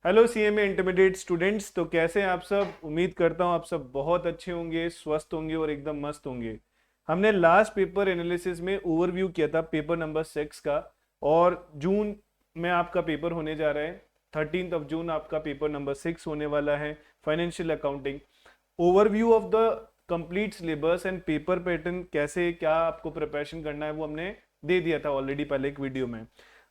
Hello CMA intermediate students. तो कैसे हैं आप सब? उम्मीद करता हूं आप सब बहुत अच्छे होंगे, स्वस्थ होंगे और एकदम मस्त होंगे। हमने लास्ट पेपर एनालिसिस में ओवरव्यू किया था पेपर नंबर 6 का, और जून में आपका पेपर होने जा रहा है। 13 जून आपका पेपर नंबर 6 होने वाला है, financial accounting. Overview of the complete syllabus and paper pattern, कैसे क्या आपको प्रिपरेशन करना है, वो हमने दे दिया था ऑलरेडी पहले एक वीडियो में।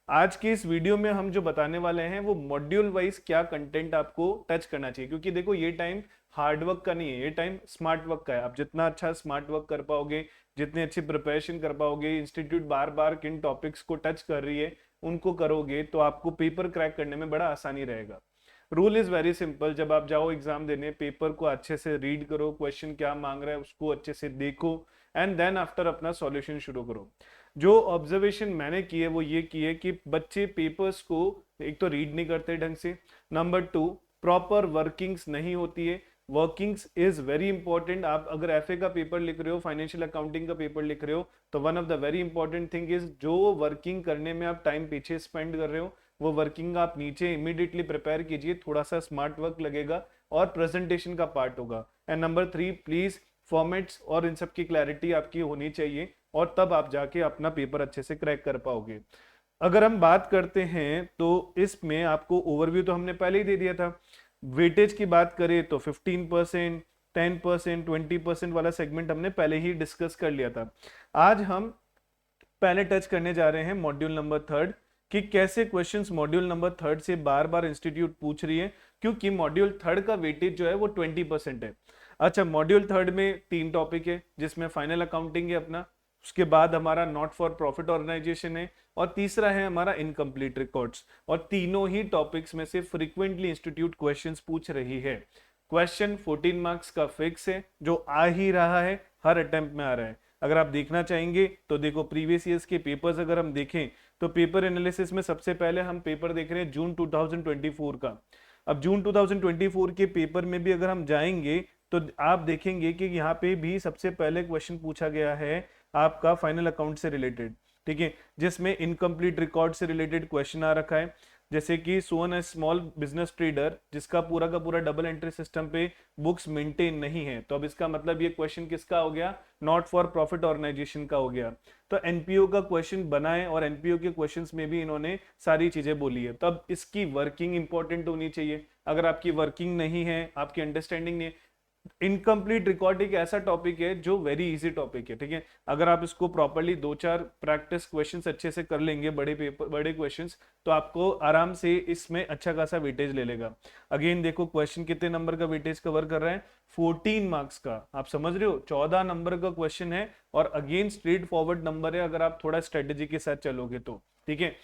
आज के इस वीडियो में हम जो बताने वाले हैं वो मॉड्यूल वाइज क्या कंटेंट आपको टच करना चाहिए, क्योंकि देखो ये टाइम हार्ड वर्क का नहीं है, ये टाइम स्मार्ट वर्क का है। आप जितना अच्छा स्मार्ट वर्क कर पाओगे, जितनी अच्छी प्रिपरेशन कर पाओगे, इंस्टीट्यूट बार बार किन टॉपिक्स को टच कर रही है उनको करोगे, तो आपको पेपर क्रैक करने में बड़ा आसानी रहेगा। Rule is very simple. जब आप जाओ एग्जाम देने, पेपर को अच्छे से रीड करो, क्वेश्चन क्या मांग रहा है उसको अच्छे से देखो, एंड देन आफ्टर अपना सॉल्यूशन शुरू करो। जो ऑब्जर्वेशन मैंने की है वो ये की है कि बच्चे पेपर्स को एक तो रीड नहीं करते ढंग से, नंबर 2 प्रॉपर वर्किंग्स नहीं होती है। Workings is very important. आप अगर एफए का पेपर लिख रहे हो, फाइनेंशियल अकाउंटिंग का पेपर लिख रहे हो, तो one of the very important thing is जो वर्किंग करने में आप टाइम पीछे स्पेंड कर रहे हो वो वर्किंग आप नीचे इमीडिएटली प्रिपेयर कीजिए, थोड़ा सा स्मार्ट वर्क लगेगा और प्रेजेंटेशन का पार्ट होगा। एंड नंबर 3, प्लीज फॉर्मेट्स और इन सब की क्लैरिटी आपकी होनी चाहिए, और तब आप जाके अपना पेपर अच्छे से क्रैक कर पाओगे। अगर हम बात करते हैं तो इसमें आपको ओवरव्यू तो हमने पहले ही दे दिया था। वेटेज की बात करें तो 15%, 10%, 20% वाला सेगमेंट हमने पहले ही डिस्कस कर लिया था। आज हम पहले टच करने जा रहे हैं मॉड्यूल नंबर 3 कि कैसे क्वेश्चंस मॉड्यूल नंबर 3 से बार बार इंस्टीट्यूट पूछ रही है, क्योंकि मॉड्यूल 3 का वेटेज जो है वो 20% है। अच्छा, मॉड्यूल 3 में 3 टॉपिक है, जिसमें फाइनल अकाउंटिंग है अपना, उसके बाद हमारा नॉट फॉर प्रॉफिट ऑर्गेनाइजेशन है, और तीसरा है हमारा इनकम्प्लीट रिकॉर्ड्स। और तीनों ही टॉपिक्स में से फ्रीक्वेंटली इंस्टीट्यूट क्वेश्चंस पूछ रही है। क्वेश्चन 14 मार्क्स का फिक्स है, जो आ ही रहा है, हर अटेम्प्ट में आ रहा है। अगर आप देखना चाहेंगे तो देखो, प्रीवियस ईयर्स के पेपर्स अगर हम देखें तो पेपर एनालिसिस में सबसे पहले हम पेपर देख रहे हैं जून 2024 का। अब जून 2024 के पेपर में भी अगर हम जाएंगे तो आप देखेंगे कि यहाँ पे भी सबसे पहले क्वेश्चन पूछा गया है आपका फाइनल अकाउंट से रिलेटेड, ठीक है, जिसमें इनकम्प्लीट रिकॉर्ड से रिलेटेड क्वेश्चन आ रखा है। जैसे कि सोन ए स्मॉल बिजनेस ट्रेडर, जिसका पूरा का पूरा डबल एंट्री सिस्टम पे बुक्स मेंटेन नहीं है, तो अब इसका मतलब ये क्वेश्चन किसका हो गया? नॉट फॉर प्रॉफिट ऑर्गेनाइजेशन का हो गया। तो एनपीओ का क्वेश्चन बनाए, और एनपीओ के क्वेश्चंस में भी इन्होंने सारी चीजें बोली है। तब इसकी वर्किंग इंपॉर्टेंट होनी चाहिए। अगर आपकी वर्किंग नहीं है, आपकी अंडरस्टैंडिंग नहीं है, इनकम्प्लीट रिकॉर्ड एक ऐसा टॉपिक है जो वेरी इजी टॉपिक है, ठीक है। अगर आप इसको प्रॉपरली 2-4 प्रैक्टिस क्वेश्चंस अच्छे से कर लेंगे, बड़े पेपर बड़े क्वेश्चंस, तो आपको आराम से इसमें अच्छा खासा वेटेज ले लेगा। अगेन देखो, क्वेश्चन कितने नंबर का वेटेज कवर कर रहा है? 14 मार्क्स का। आप समझ रहे हो, 14 नंबर का क्वेश्चन है, और अगेन स्ट्रेट फॉरवर्ड नंबर है अगर आप थोड़ा स्ट्रेटेजी के साथ चलोगे तो, ठीक है।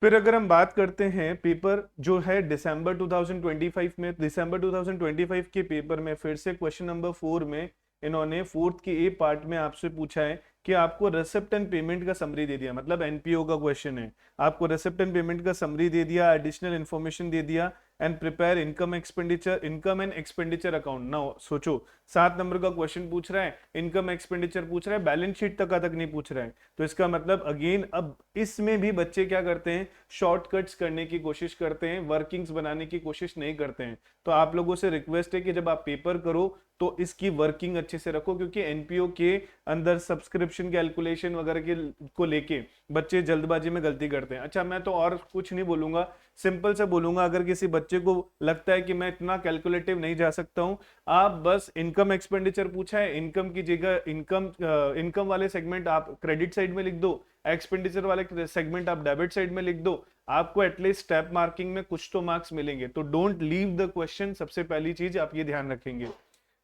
फिर अगर हम बात करते हैं पेपर जो है दिसंबर 2025 में, दिसंबर 2025 के पेपर में फिर से क्वेश्चन नंबर 4 में इन्होंने फोर्थ के ए पार्ट में आपसे पूछा है कि आपको रेसिप्ट एंड पेमेंट का समरी दे दिया, मतलब एनपीओ का क्वेश्चन है। आपको रेसिप्ट एंड पेमेंट का समरी दे दिया, एडिशनल इन्फॉर्मेशन दे दिया, and prepare income and expenditure account. Now सोचो, 7 नंबर का क्वेश्चन पूछ रहा है, इनकम एक्सपेंडिचर पूछ रहा है, बैलेंस शीट तक नहीं पूछ रहा है। तो इसका मतलब अगेन अब इसमें भी बच्चे क्या करते हैं? शॉर्टकट्स करने की कोशिश करते हैं, वर्किंग्स बनाने की कोशिश नहीं करते हैं। तो आप लोगों से रिक्वेस्ट है कि जब आप पेपर करो तो इसकी वर्किंग अच्छे से रखो, क्योंकि एनपीओ के अंदर सब्सक्रिप्शन कैलकुलेशन वगैरह के को लेके बच्चे जल्दबाजी में गलती करते हैं। अच्छा, मैं तो और कुछ नहीं बोलूंगा, सिंपल से बोलूंगा, अगर किसी बच्चे को लगता है कि मैं इतना कैलकुलेटिव नहीं जा सकता हूं, आप बस इनकम एक्सपेंडिचर पूछा है, इनकम की जगह इनकम वाले सेगमेंट आप क्रेडिट साइड में लिख दो, एक्सपेंडिचर वाले सेगमेंट आप डेबिट साइड में लिख दो, आपको एटलीस्ट स्टेप मार्किंग में कुछ तो मार्क्स मिलेंगे। तो डोंट लीव द क्वेश्चन, सबसे पहली चीज आप ये ध्यान रखेंगे।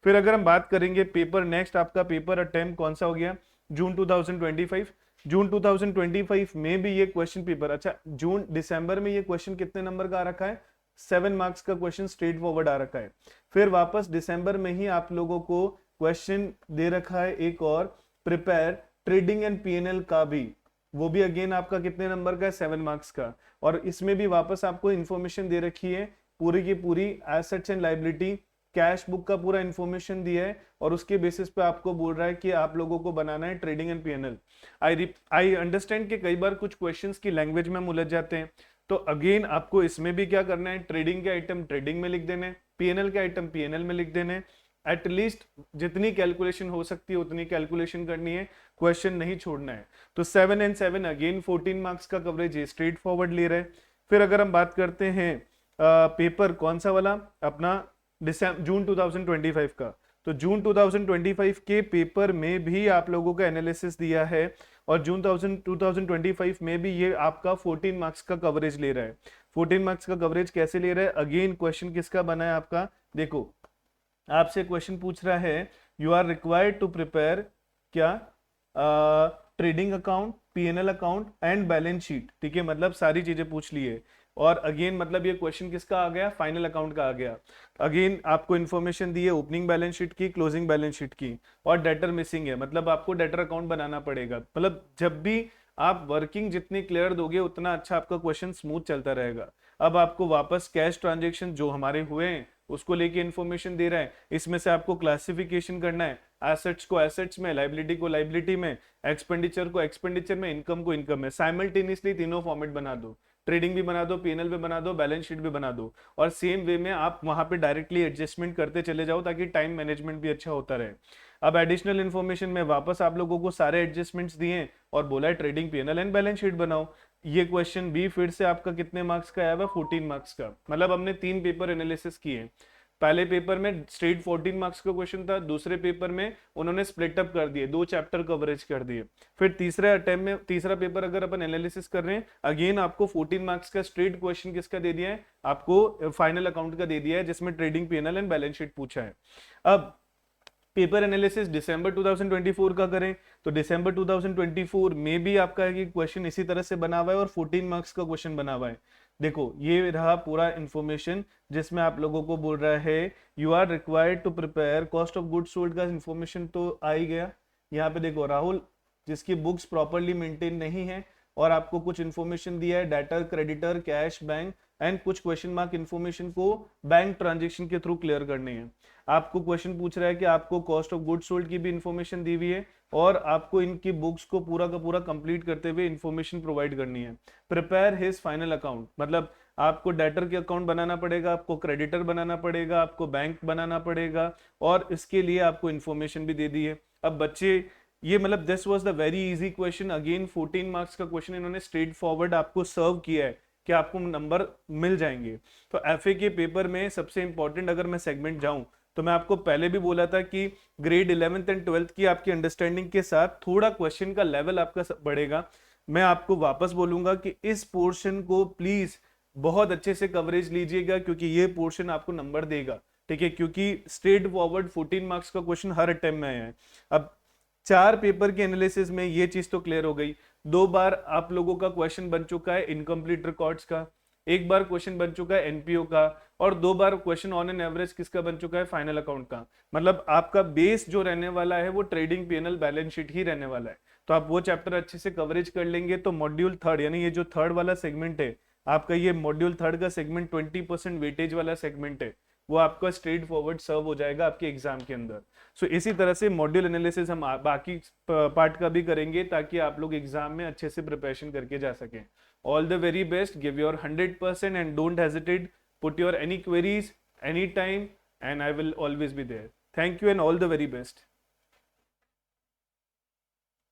फिर अगर हम बात करेंगे पेपर, नेक्स्ट आपका पेपर अटेम्प्ट कौन सा हो गया? जून 2025। जून 2025 में भी ये क्वेश्चन पेपर, अच्छा जून दिसंबर में ये क्वेश्चन कितने नंबर का आ रखा है? 7 मार्क्स का क्वेश्चन स्ट्रेट फॉरवर्ड आ रखा है। फिर वापस दिसंबर में ही आप लोगों को क्वेश्चन दे रखा है एक और, प्रिपेयर ट्रेडिंग एंड पीएनएल का भी, वो भी अगेन आपका कितने नंबर का है? 7 मार्क्स का। और इसमें भी वापस आपको इंफॉर्मेशन दे रखी है पूरी की पूरी, assets and liability, cash book का पूरा इंफॉर्मेशन दिया है, और उसके बेसिस पे आपको बोल रहा है कि आप लोगों को बनाना है trading and PNL. I understand कि कई बार कुछ क्वेश्चंस की लैंग्वेज में हम उलझ जाते हैं, तो अगेन आपको इसमें भी क्या करना है, ट्रेडिंग के आइटम ट्रेडिंग में लिख देने, पीएनएल के आइटम पीएनएल में लिख देने, एटलीस्ट जितनी कैलकुलेशन हो सकती है उतनी कैलकुलेशन करनी है, क्वेश्चन नहीं छोड़ना है। तो 7 एंड 7 अगेन 14 मार्क्स का कवरेज है, स्ट्रेट फॉरवर्ड ले रहे हैं। फिर अगर हम बात करते हैं पेपर कौन सा वाला, अपना जून 2025 का, तो जून 2025 के पेपर में भी आप लोगों का एनालिसिस दिया है और जून 2025 में भी ये आपका 14 मार्क्स का कवरेज ले रहा है। 14 मार्क्स का कवरेज कैसे ले रहा है, अगेन क्वेश्चन किसका बना है आपका, देखो आपसे क्वेश्चन पूछ रहा है you are required to prepare क्या, trading account, PNL account and balance sheet, ठीक है, मतलब सारी चीजें पूछ ली है। और अगेन मतलब ये क्वेश्चन किसका आ गया, फाइनल अकाउंट का आ गया। अगेन आपको इन्फॉर्मेशन दी है ओपनिंग बैलेंस शीट की, क्लोजिंग बैलेंस शीट की, और डेटर मिसिंग है, मतलब आपको डेटर अकाउंट बनाना पड़ेगा। मतलब जब भी आप वर्किंग जितनी क्लियर दोगे उतना अच्छा आपका क्वेश्चन स्मूथ चलता रहेगा। अब आपको वापस कैश ट्रांजेक्शन जो हमारे हुए हैं उसको लेके इन्फॉर्मेशन दे रहा है, इसमें से आपको क्लासिफिकेशन करना है, एसेट्स को एसेट्स में, लाइबिलिटी को लाइबिलिटी में, एक्सपेंडिचर को एक्सपेंडिचर में, इनकम को इनकम में, साइमल्टेनियसली तीनों फॉर्मेट बना दो, ट्रेडिंग भी बना दो, पीएनएल भी बना दो, बैलेंस शीट भी बना दो, और सेम वे में आप वहां पे डायरेक्टली एडजस्टमेंट करते चले जाओ ताकि टाइम मैनेजमेंट भी अच्छा होता रहे। अब एडिशनल इन्फॉर्मेशन में वापस आप लोगों को सारे एडजस्टमेंट्स दिए और बोला है trading PNL and balance sheet बनाओ। ये क्वेश्चन भी फिर से आपका कितने मार्क्स का आया हुआ, 14 मार्क्स का। मतलब हमने 3 पेपर एनालिसिस किए, पहले पेपर में स्ट्रेट 14 मार्क्स का क्वेश्चन था, दूसरे पेपर में उन्होंने स्प्लिट अप कर दिए, 2 चैप्टर कवरेज कर दिए। फिर तीसरे अटेम्प्ट में, तीसरा पेपर अगर अपन एनालिसिस कर रहे हैं, अगेन आपको 14 मार्क्स का स्ट्रेट क्वेश्चन किसका दे दिया है, आपको फाइनल अकाउंट का दे दिया है, जिसमें trading PNL and balance sheet पूछा है। अब पेपर एनालिसिस दिसंबर 2024 का करें तो दिसंबर 2024 में भी आपका एक क्वेश्चन इसी तरह से बना हुआ है और 14 मार्क्स का क्वेश्चन बना हुआ है। देखो ये रहा पूरा इंफॉर्मेशन जिसमें आप लोगों को बोल रहा है you are required to prepare cost of goods sold का इंफॉर्मेशन तो आ ही गया। यहाँ पे देखो राहुल जिसकी बुक्स प्रॉपरली मेंटेन नहीं है और आपको कुछ इन्फॉर्मेशन दिया है, debtor, creditor, cash, bank and कुछ क्वेश्चन मार्क इन्फॉर्मेशन को बैंक ट्रांजेक्शन के थ्रू क्लियर करनी है। आपको क्वेश्चन पूछ रहा है कि आपको कॉस्ट ऑफ गुड्स सोल्ड की भी इन्फॉर्मेशन दी हुई है और आपको इनकी बुक्स को पूरा का पूरा कंप्लीट करते हुए इन्फॉर्मेशन प्रोवाइड करनी है। प्रिपेयर हिज फाइनल अकाउंट, मतलब आपको डेटर के अकाउंट बनाना पड़ेगा, आपको क्रेडिटर बनाना पड़ेगा, आपको बैंक बनाना पड़ेगा और इसके लिए आपको इन्फॉर्मेशन भी दे दी है। अब बच्चे ये मतलब this was the very easy question, again 14 marks का क्वेश्चन इन्होंने स्ट्रेट फॉरवर्ड आपको सर्व किया है कि आपको नंबर मिल जाएंगे। तो एफए के पेपर में सबसे इंपॉर्टेंट अगर मैं सेगमेंट जाऊं तो मैं आपको पहले भी बोला था कि ग्रेड 11th एंड 12th की आपकी अंडरस्टैंडिंग के साथ थोड़ा क्वेश्चन का लेवल आपका बढ़ेगा। मैं आपको वापस बोलूंगा कि इस पोर्शन को प्लीज बहुत अच्छे से कवरेज लीजिएगा क्योंकि ये पोर्शन आपको नंबर देगा, ठीक है, क्योंकि स्ट्रेट फॉरवर्ड 14 मार्क्स का क्वेश्चन हर अटेम्प्ट में आया है। अब 4 पेपर के एनालिसिस में ये चीज तो क्लियर हो गई। 2 बार आप लोगों का क्वेश्चन बन चुका है इनकम्प्लीट रिकॉर्ड्स का, 1 बार क्वेश्चन बन चुका है एनपीओ का और 2 बार क्वेश्चन ऑन एन एवरेज किसका बन चुका है, फाइनल अकाउंट का। मतलब आपका बेस जो रहने वाला है वो ट्रेडिंग पीएनएल बैलेंस शीट ही रहने वाला है। तो आप वो चैप्टर अच्छे से कवरेज कर लेंगे तो मॉड्यूल 3 यानी ये जो 3rd वाला सेगमेंट है आपका, ये मॉड्यूल 3rd का सेगमेंट 20% वेटेज वाला सेगमेंट है, वो आपका स्ट्रेट फॉरवर्ड सर्व हो जाएगा आपके एग्जाम के अंदर। सो इसी तरह से मॉड्यूल एनालिसिस हम बाकी पार्ट का भी करेंगे ताकि आप लोग एग्जाम में अच्छे से प्रिपरेशन करके जा सकें। All the very best, give your 100% and don't hesitate, put your any queries anytime and I will always be there. Thank you and all the very best.